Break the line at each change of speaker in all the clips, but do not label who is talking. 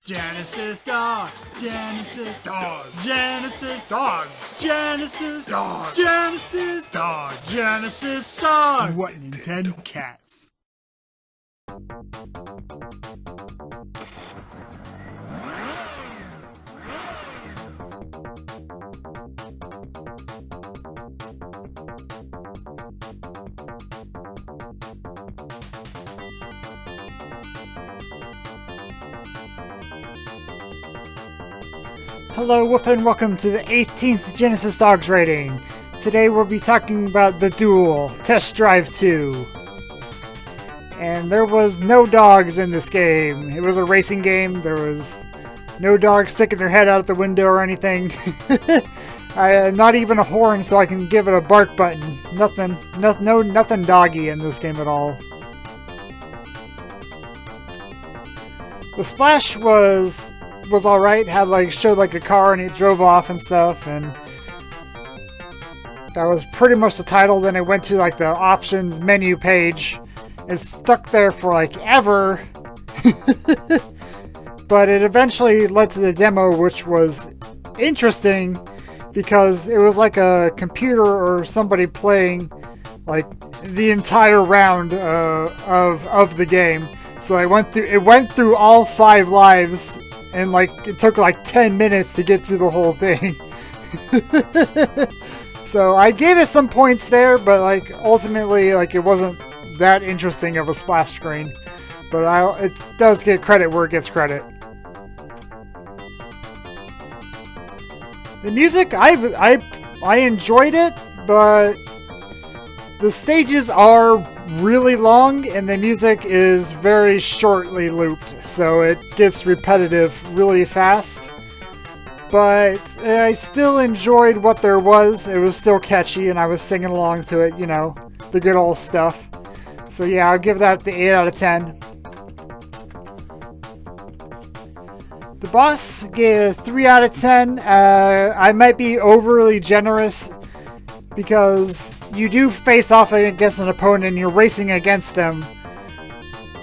Genesis dog, Genesis dog, Genesis dog, Genesis dog, Genesis dog, Genesis dog. What Nintendo cats?
Hello, and welcome to the 18th Genesis Dogs rating. Today we'll be talking about the Duel Test Drive 2. And there was no dogs in this game. It was a racing game. There was no dogs sticking their head out the window or anything. Not even a horn so I can give it a bark button. Nothing doggy in this game at all. The splash was alright, showed like a car and it drove off and stuff, and that was pretty much the title. Then it went to like the options menu page. It stuck there for like ever. But it eventually led to the demo, which was interesting because it was like a computer or somebody playing like the entire round of the game. So it went through all 5 lives. And it took 10 minutes to get through the whole thing. So I gave it some points there, but ultimately it wasn't that interesting of a splash screen. But it does get credit where it gets credit. The music, I enjoyed it, but the stages are really long and the music is very shortly looped, so it gets repetitive really fast. But I still enjoyed what there was. It was still catchy and I was singing along to it, the good old stuff. So yeah, I'll give that the 8 out of 10. The boss gave 3 out of 10. I might be overly generous because you do face off against an opponent and you're racing against them,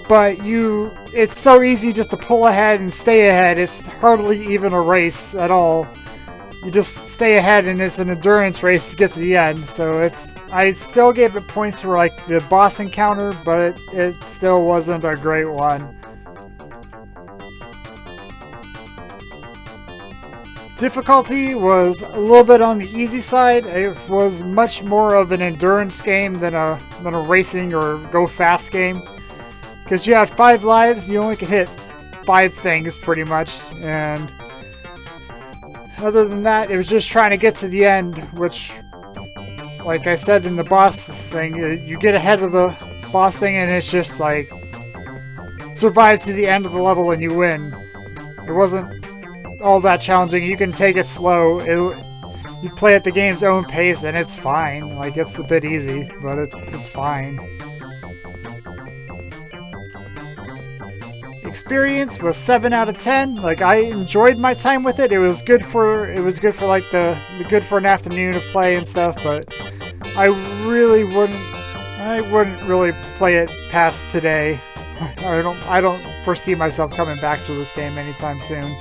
but it's so easy just to pull ahead and stay ahead. It's hardly even a race at all. You just stay ahead and it's an endurance race to get to the end. So I still gave it points for the boss encounter, but it still wasn't a great one. Difficulty was a little bit on the easy side. It was much more of an endurance game than a racing or go fast game. Because you have 5 lives, you only can hit 5 things pretty much. And other than that, it was just trying to get to the end, which, like I said in the boss thing, you get ahead of the boss thing and it's just survive to the end of the level and you win. It wasn't all that challenging. You can take it slow. You play at the game's own pace and it's fine. It's a bit easy, but it's fine. Experience was 7 out of 10. I enjoyed my time with it. It was good for good for an afternoon of play and stuff, but I wouldn't really play it past today. I don't foresee myself coming back to this game anytime soon.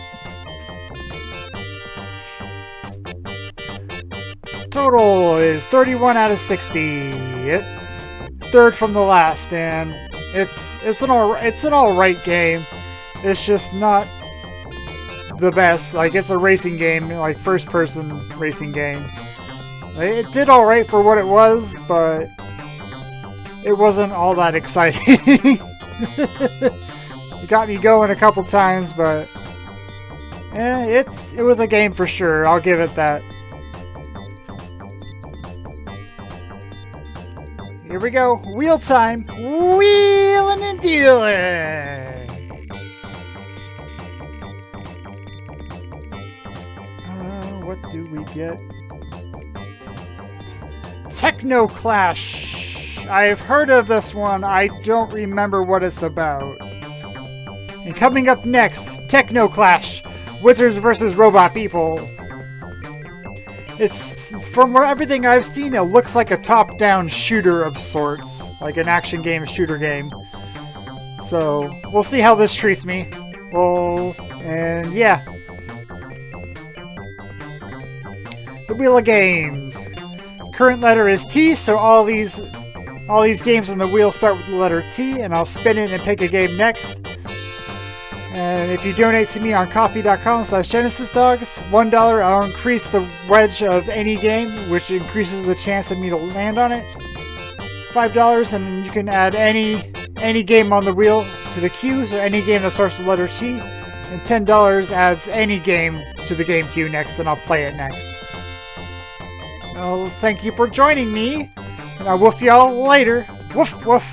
Total is 31 out of 60. It's third from the last, and it's an alright game. It's just not the best. It's a racing game, first person racing game. It did alright for what it was, but it wasn't all that exciting. It got me going a couple times, but it was a game for sure. I'll give it that. Here we go. Wheel time. Wheeling and dealing. What do we get? Techno Clash. I've heard of this one. I don't remember what it's about. And coming up next, Techno Clash. Wizards versus Robot People. From everything I've seen, it looks like a top-down shooter of sorts. Like an action game, shooter game. So, we'll see how this treats me. And yeah. The Wheel of Games. Current letter is T, so all these games on the wheel start with the letter T, and I'll spin it and pick a game next. And if you donate to me on coffee.com/GenesisDogs, $1, I'll increase the wedge of any game, which increases the chance of me to land on it. $5, and you can add any game on the wheel to the queue, so any game that starts with the letter T. And $10 adds any game to the game queue next, and I'll play it next. Well, thank you for joining me, and I'll woof y'all later. Woof, woof.